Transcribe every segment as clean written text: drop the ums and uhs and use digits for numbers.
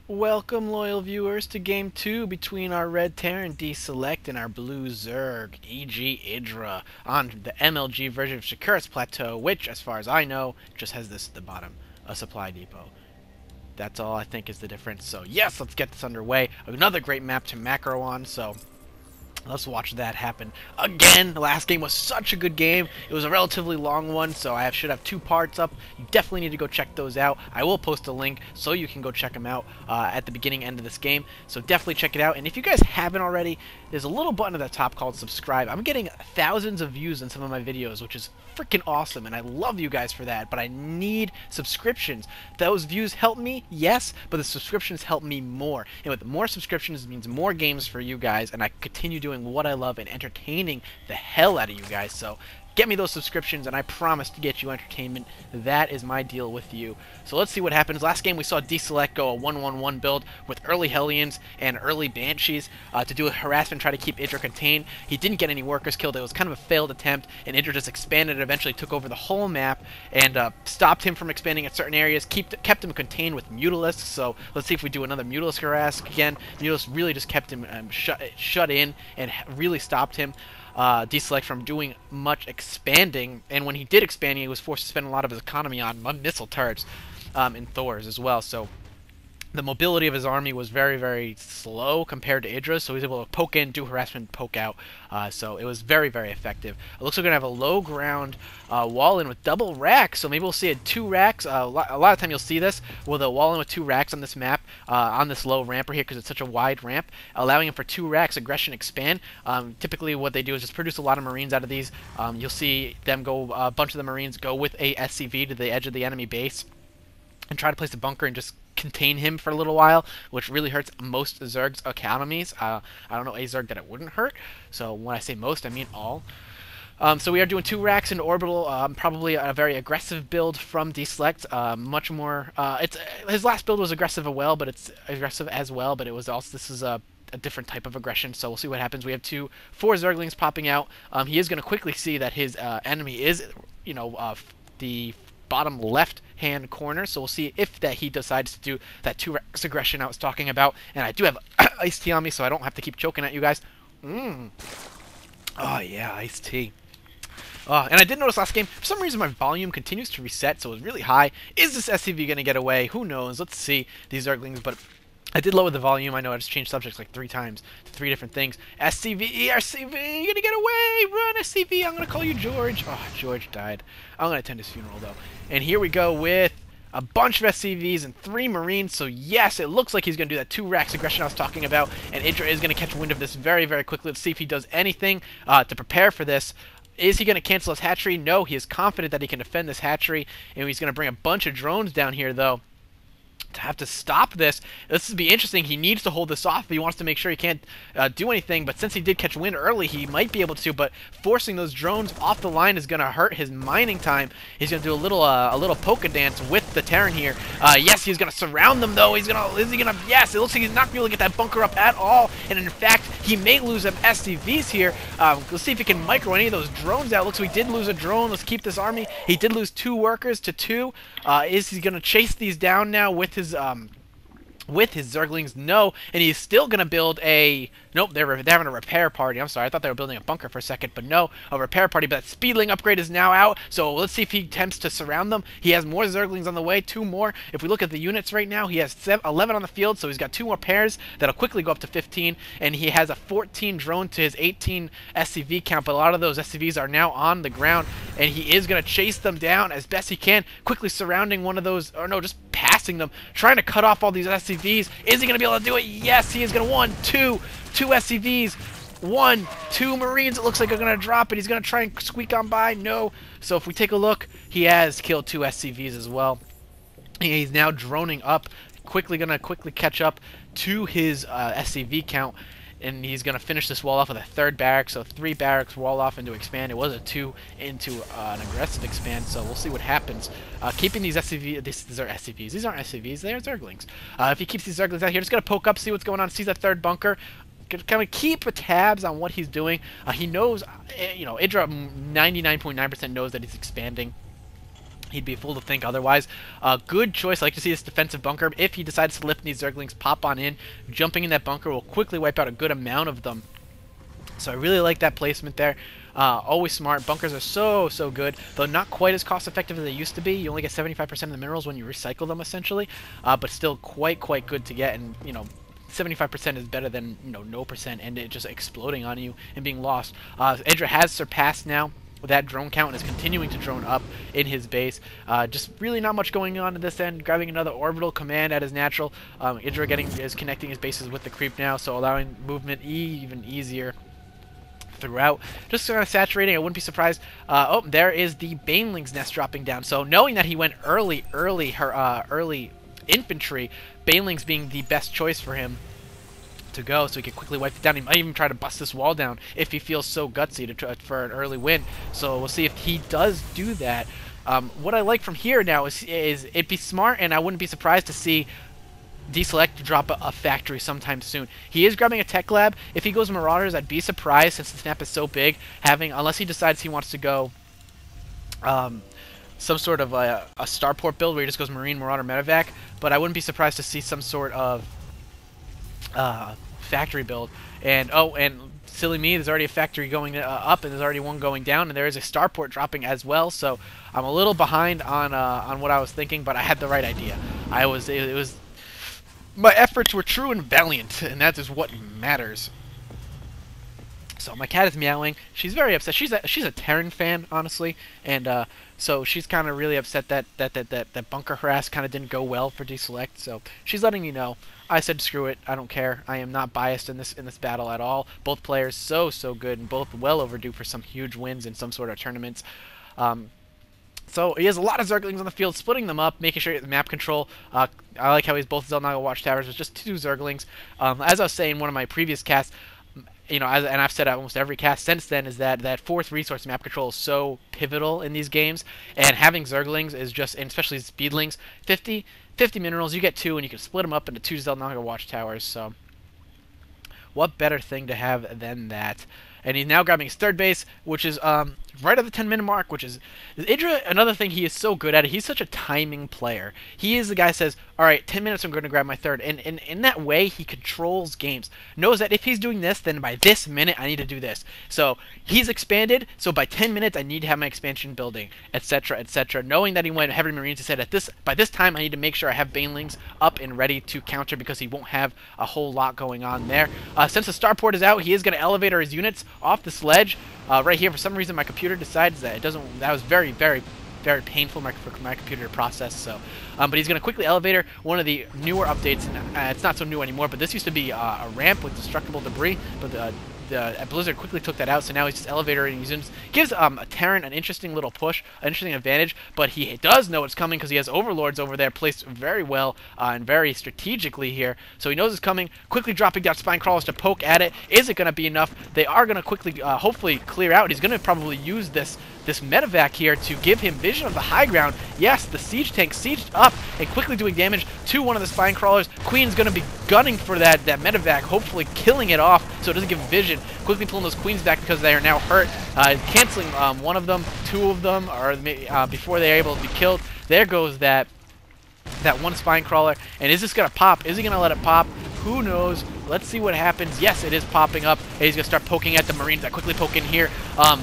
Welcome, loyal viewers, to Game 2 between our Red Terran dSeleCT and our Blue Zerg EGidra on the MLG version of Shakuras Plateau, which, as far as I know, just has this at the bottom, a supply depot. That's all I think is the difference. So yes, let's get this underway. Another great map to macro on, so let's watch that happen again. The last game was such a good game. It was a relatively long one, so I should have two parts up. You definitely need to go check those out. I will post a link so you can go check them out at the beginning end of this game. So definitely check it out. And if you guys haven't already, there's a little button at the top called subscribe. I'm getting thousands of views in some of my videos, which is freaking awesome, and I love you guys for that, but I need subscriptions. Those views help me, yes, but the subscriptions help me more. And with more subscriptions, it means more games for you guys, and I continue doing what I love and entertaining the hell out of you guys. So get me those subscriptions, and I promise to get you entertainment. That is my deal with you. So let's see what happens. Last game we saw dSeleCT go a 1-1-1 build with early Hellions and early Banshees to do a harassment, try to keep EGidra contained. He didn't get any workers killed. It was kind of a failed attempt, and EGidra just expanded and eventually took over the whole map and stopped him from expanding at certain areas, kept him contained with Mutalisks. So let's see if we do another Mutalisk harass again. Mutalisk really just kept him shut in and really stopped him. dSeleCT from doing much expanding, and when he did expand, he was forced to spend a lot of his economy on missile turrets and Thors as well. So the mobility of his army was very, very slow compared to EGidra's, so he was able to poke in, do harassment, poke out. So it was very, very effective. It looks like we're going to have a low ground wall in with double racks, so maybe we'll see it 2 racks. A lot of time you'll see this with a wall in with 2 racks on this map, on this low ramp right here, because it's such a wide ramp, allowing him for 2 racks, aggression, expand. Typically what they do is just produce a lot of Marines out of these. You'll see them go, a bunch of the Marines go with a SCV to the edge of the enemy base and try to place a bunker and just contain him for a little while, which really hurts most Zerg's economies. I don't know a Zerg that it wouldn't hurt, so when I say most, I mean all. So we are doing 2 racks in orbital, probably a very aggressive build from dSeleCT. Much more, his last build was aggressive as well, but it was also, this is a different type of aggression, so we'll see what happens. We have 4 Zerglings popping out. He is going to quickly see that his enemy is, the bottom left hand corner, so we'll see if that he decides to do that 2 racks aggression I was talking about. And I do have iced tea on me, so I don't have to keep choking at you guys. Oh yeah, iced tea. And I did notice last game, for some reason my volume continues to reset, so it was really high. Is this SCV going to get away? Who knows? Let's see these Zerglings, but I did lower the volume. I know I just changed subjects like 3 times to 3 different things. SCV, RCV, you're gonna get away! Run, SCV, I'm gonna call you George. Oh, George died. I'm gonna attend his funeral, though. And here we go with a bunch of SCVs and 3 Marines. So yes, it looks like he's gonna do that 2 racks aggression I was talking about, and EGidra is gonna catch wind of this very, very quickly. Let's see if he does anything to prepare for this. Is he going to cancel his hatchery? No, he is confident that he can defend this hatchery, and he's going to bring a bunch of drones down here, though, to have to stop this. This would be interesting. He needs to hold this off, but he wants to make sure he can't do anything. But since he did catch wind early, he might be able to. But forcing those drones off the line is going to hurt his mining time. He's going to do a little polka dance with the Terran here. Yes, he's going to surround them, though. Is he going to? Yes, it looks like he's not going to be able to get that bunker up at all. And in fact, he may lose some SCVs here. Let's see if he can micro any of those drones out. Looks like he did lose a drone. Let's keep this army. He did lose 2 workers to 2. Is he going to chase these down now with his Zerglings? No, and he's still gonna build a. Nope, they're having a repair party. I'm sorry, I thought they were building a bunker for a second, but no, a repair party. But that speedling upgrade is now out, so let's see if he attempts to surround them. He has more Zerglings on the way, 2 more. If we look at the units right now, he has 11 on the field, so he's got 2 more pairs that'll quickly go up to 15, and he has a 14 drone to his 18 SCV count. But a lot of those SCVs are now on the ground, and he is gonna chase them down as best he can, quickly surrounding one of those, or no, just passing them, trying to cut off all these SCVs. Is he going to be able to do it? Yes, he is going to. 2 SCVs. 1, 2 Marines. It looks like they're going to drop it. He's going to try and squeak on by. No. So if we take a look, he has killed 2 SCVs as well. He's now droning up, going to quickly catch up to his SCV count. And he's going to finish this wall off with a 3rd barrack. So 3 barracks wall off into expand. It was a 2 into an aggressive expand. So we'll see what happens. Keeping these SCVs, these are SCVs. These aren't SCVs. They are Zerglings. If he keeps these Zerglings out here, just going to poke up, see what's going on, sees that 3rd bunker. Kind of keep tabs on what he's doing. He knows, EGidra 99.9% knows that he's expanding. He'd be a fool to think otherwise. Good choice. I like to see this defensive bunker. If he decides to lift these Zerglings, pop on in. Jumping in that bunker will quickly wipe out a good amount of them. So I really like that placement there. Always smart. Bunkers are so good, though not quite as cost effective as they used to be. You only get 75% of the minerals when you recycle them, essentially, but still quite good to get. And 75% is better than no percent and it just exploding on you and being lost. EGidra has surpassed now that drone count and is continuing to drone up in his base. Just really not much going on at this end. Grabbing another orbital command at his natural. EGidra is connecting his bases with the creep now, so allowing movement even easier throughout. Just kind of saturating. I wouldn't be surprised. Oh, there is the Baneling's nest dropping down. So knowing that he went early infantry, Banelings being the best choice for him to go, so he could quickly wipe it down. He might even try to bust this wall down if he feels so gutsy to try for an early win. So we'll see if he does do that. What I like from here now is it'd be smart, and I wouldn't be surprised to see dSeleCT drop a factory sometime soon. He is grabbing a tech lab. If he goes Marauders, I'd be surprised since the snap is so big. Unless he decides he wants to go some sort of a starport build where he just goes Marine, Marauder, Medevac. But I wouldn't be surprised to see some sort of factory build. And silly me, there's already a factory going up, and there's already one going down, and there is a starport dropping as well. So I'm a little behind on what I was thinking, but I had the right idea. It was my efforts were true and valiant, and that is what matters. So my cat is meowing. She's very upset. She's a Terran fan, honestly, and so she's kind of really upset that bunker harass kind of didn't go well for dSeleCT. So she's letting you know. I said screw it. I don't care. I am not biased in this battle at all. Both players so good, and both well overdue for some huge wins in some sort of tournaments. So he has a lot of Zerglings on the field, splitting them up, making sure you get the map control. I like how he's both Xel'Naga Watchtowers with just 2 Zerglings. As I was saying in one of my previous casts, and I've said almost every cast since then, is that 4th resource map control is so pivotal in these games, and having Zerglings is just, and especially Speedlings, 50 minerals, you get 2, and you can split them up into 2 Xel'Naga Watchtowers. So what better thing to have than that? And he's now grabbing his 3rd base, which is right at the 10-minute mark, which is EGidra. Another thing he is so good at it, he's such a timing player. He is the guy who says, all right, 10 minutes I'm going to grab my 3rd. And in that way, he controls games. Knows that if he's doing this, then by this minute, I need to do this. So he's expanded, so by 10 minutes, I need to have my expansion building, etc., etc. Knowing that he went Heavy Marines, he said, by this time, I need to make sure I have Banelings up and ready to counter, because he won't have a whole lot going on there. Since the starport is out, he is going to elevator his units off this ledge. Right here, for some reason, my computer decides that it doesn't. That was very painful for my computer to process. So, but he's going to quickly elevator. One of the newer updates, and it's not so new anymore. But this used to be a ramp with destructible debris. But Blizzard quickly took that out, so now he's just elevating his units. Gives a Terran an interesting little push, an interesting advantage, but he does know it's coming because he has Overlords over there placed very well and very strategically here. So he knows it's coming, quickly dropping down Spine Crawlers to poke at it. Is it going to be enough? They are going to quickly, hopefully, clear out. He's going to probably use this medevac here to give him vision of the high ground. Yes, the siege tank sieged up and quickly doing damage to one of the Spine Crawlers. Queen's going to be gunning for that medevac, hopefully killing it off so it doesn't give vision. Quickly pulling those Queens back because they are now hurt. Canceling one of them, 2 of them, or before they are able to be killed. There goes that one Spine Crawler. And is this going to pop? Is he going to let it pop? Who knows? Let's see what happens. Yes, it is popping up. And he's going to start poking at the Marines that quickly poke in here.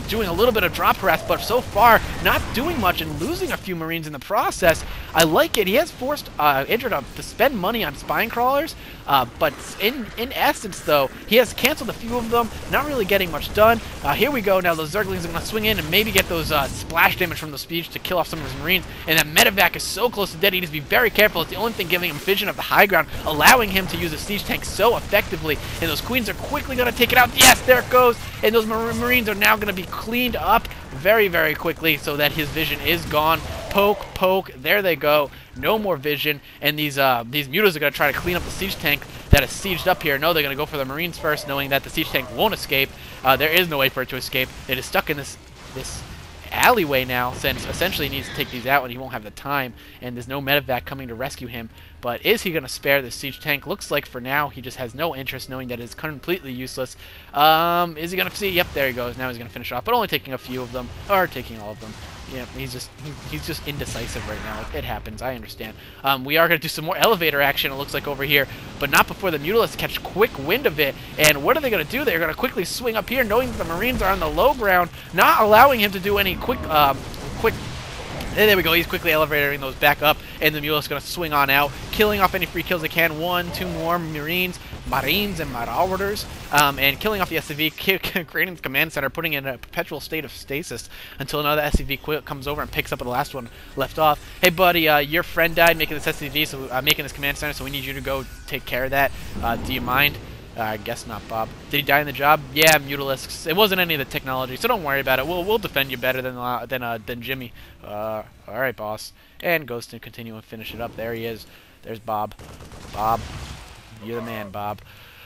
Doing a little bit of drop harass, but so far not doing much and losing a few Marines in the process. I like it. He has forced EGidra to spend money on Spine Crawlers. But in essence, though, he has canceled a few of them. Not really getting much done. Here we go. Now those Zerglings are going to swing in and maybe get those splash damage from the siege to kill off some of his Marines. And that medevac is so close to dead. He needs to be very careful. It's the only thing giving him vision of the high ground, allowing him to use a siege tank so effectively. And those Queens are quickly going to take it out. Yes, there it goes. And those Marines are now going to be cleaned up very quickly so that his vision is gone. Poke. There they go. No more vision. And these mutas are going to try to clean up the siege tank that is sieged up here. No, they're going to go for the Marines first, knowing that the siege tank won't escape. There is no way for it to escape. It is stuck in this alleyway now, since essentially he needs to take these out and he won't have the time, and there's no medevac coming to rescue him. But is he going to spare the siege tank? Looks like for now he just has no interest, knowing that it's completely useless. Is he going to see? Yep, there he goes. Now he's going to finish off, but only taking a few of them, or taking all of them. Yeah, he's just indecisive right now. It happens. I understand. We are going to do some more elevator action, it looks like, over here, but not before the Mutalisks catch quick wind of it. And what are they going to do? They're going to quickly swing up here, knowing that the Marines are on the low ground, not allowing him to do any quick. And there we go. He's quickly elevating those back up, and the Mutalisks going to swing on out, killing off any free kills they can. 1, 2 more Marines and Marauders, and killing off the SCV, creating the command center, putting it in a perpetual state of stasis until another SCV comes over and picks up the last one left off. Hey, buddy, your friend died making this SCV, so making this command center, so we need you to go take care of that. Do you mind? I guess not, Bob. Did he die in the job? Yeah, Mutalisks. It wasn't any of the technology, so don't worry about it. We'll defend you better than Jimmy. All right, boss. And goes to continue and finish it up. There he is. There's Bob. Bob, you're the man, Bob.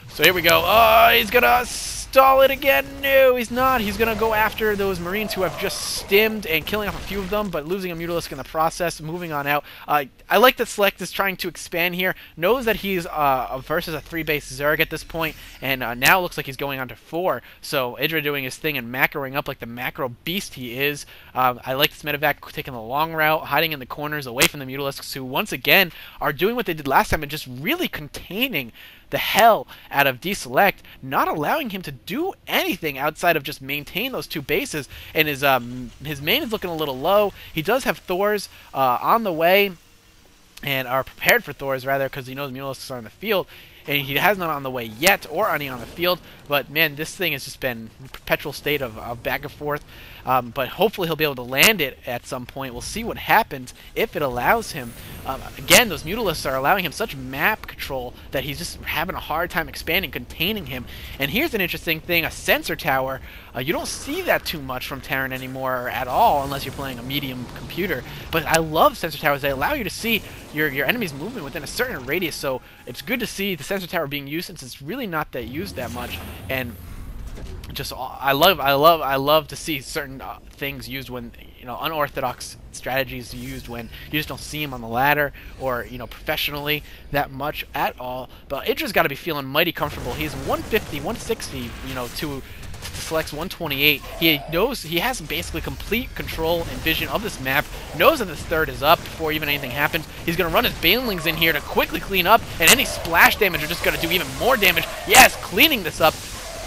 So here we go. Oh, he's gonna stall it again. No, he's not. He's gonna go after those Marines who have just stimmed and killing off a few of them, but losing a Mutalisk in the process. Moving on out. I like that Select is trying to expand here. Knows that he's versus a 3-base Zerg at this point, and now looks like he's going on to 4. So EGidra doing his thing and macroing up like the macro beast he is. I like this medevac taking the long route, hiding in the corners away from the Mutalisks, who once again are doing what they did last time and just really containing the hell out of dSeleCT, not allowing him to do anything outside of just maintain those 2 bases. And his main is looking a little low. He does have Thors on the way, and are prepared for Thors rather, because he knows Mutalisks are in the field. And he has none on the way yet, or any on the field. But man, this thing has just been a perpetual state of back and forth. But hopefully he'll be able to land it at some point. We'll see what happens if it allows him. Again, those Mutalisks are allowing him such map control that he's just having a hard time expanding, containing him. And here's an interesting thing, a sensor tower. You don't see that too much from Terran anymore at all, unless you're playing a medium computer. But I love sensor towers. They allow you to see your enemy's movement within a certain radius, so it's good to see the sensor tower being used, since it's really not that used that much. And just I love to see certain things used when, you know, unorthodox strategies used when you just don't see them on the ladder or, you know, professionally that much at all. But EGidra's got to be feeling mighty comfortable. He's 150, 160, you know, to Select's 128. He knows he has basically complete control and vision of this map, knows that this third is up before even anything happens. He's going to run his Banelings in here to quickly clean up, and any splash damage are just going to do even more damage. Yes, cleaning this up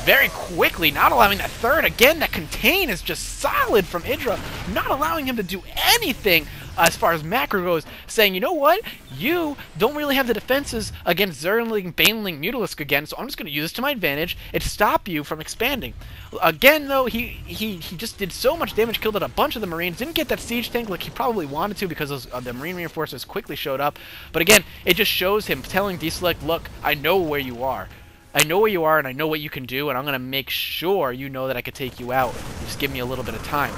very quickly, not allowing that third. Again, that contain is just solid from EGidra, not allowing him to do anything as far as macro goes, saying, you know what, you don't really have the defenses against Zergling, Baneling, Mutalisk again, so I'm just going to use this to my advantage and stop you from expanding. Again, though, he just did so much damage, killed out a bunch of the Marines, didn't get that siege tank like he probably wanted to because those, the Marine reinforcements quickly showed up. But again, it just shows him telling dSeleCT, look, I know where you are. I know where you are, and I know what you can do, and I'm going to make sure you know that I can take you out. Just give me a little bit of time.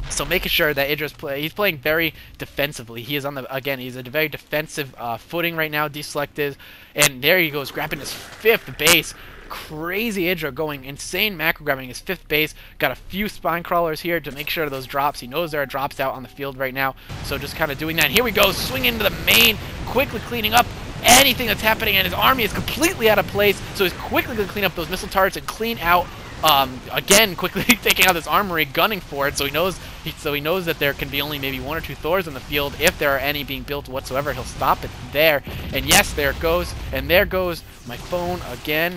So making sure that EGidra's he's playing very defensively. He is on the, again, he's a very defensive footing right now, dSeleCT is. And there he goes, grabbing his 5th base. Crazy EGidra going insane macro, grabbing his 5th base. Got a few spine crawlers here to make sure of those drops. He knows there are drops out on the field right now, so just kind of doing that. Here we go, swinging into the main, quickly cleaning up anything that's happening, and his army is completely out of place, so he's quickly going to clean up those missile turrets and clean out, again, quickly taking out this armory, gunning for it, so he knows that there can be only maybe 1 or 2 Thors in the field. If there are any being built whatsoever, he'll stop it there. And yes, there it goes, and there goes my phone again.